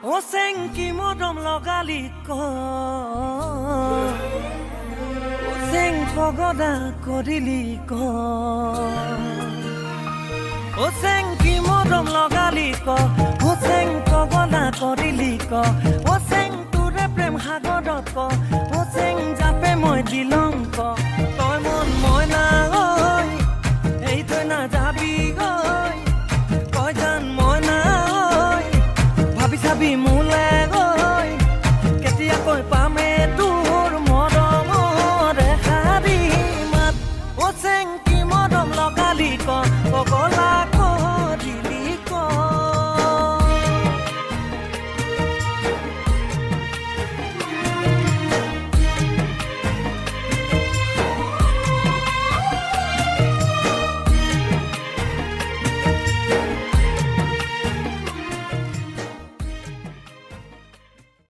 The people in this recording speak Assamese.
ও চেংকি মদম লগালি ক ও চেং পগদা কৰিলি ক ও চেংকি মদম লগালি ক ও চেং পগদা কৰিলি ক ও চেং তোৰে প্ৰেম সাগৰত ক ও চেং জাপে মই দিলং ক তই মন মই না ঐ এই তই না যাবি গৈ তই জান মই না ঐ ভাবি চাবি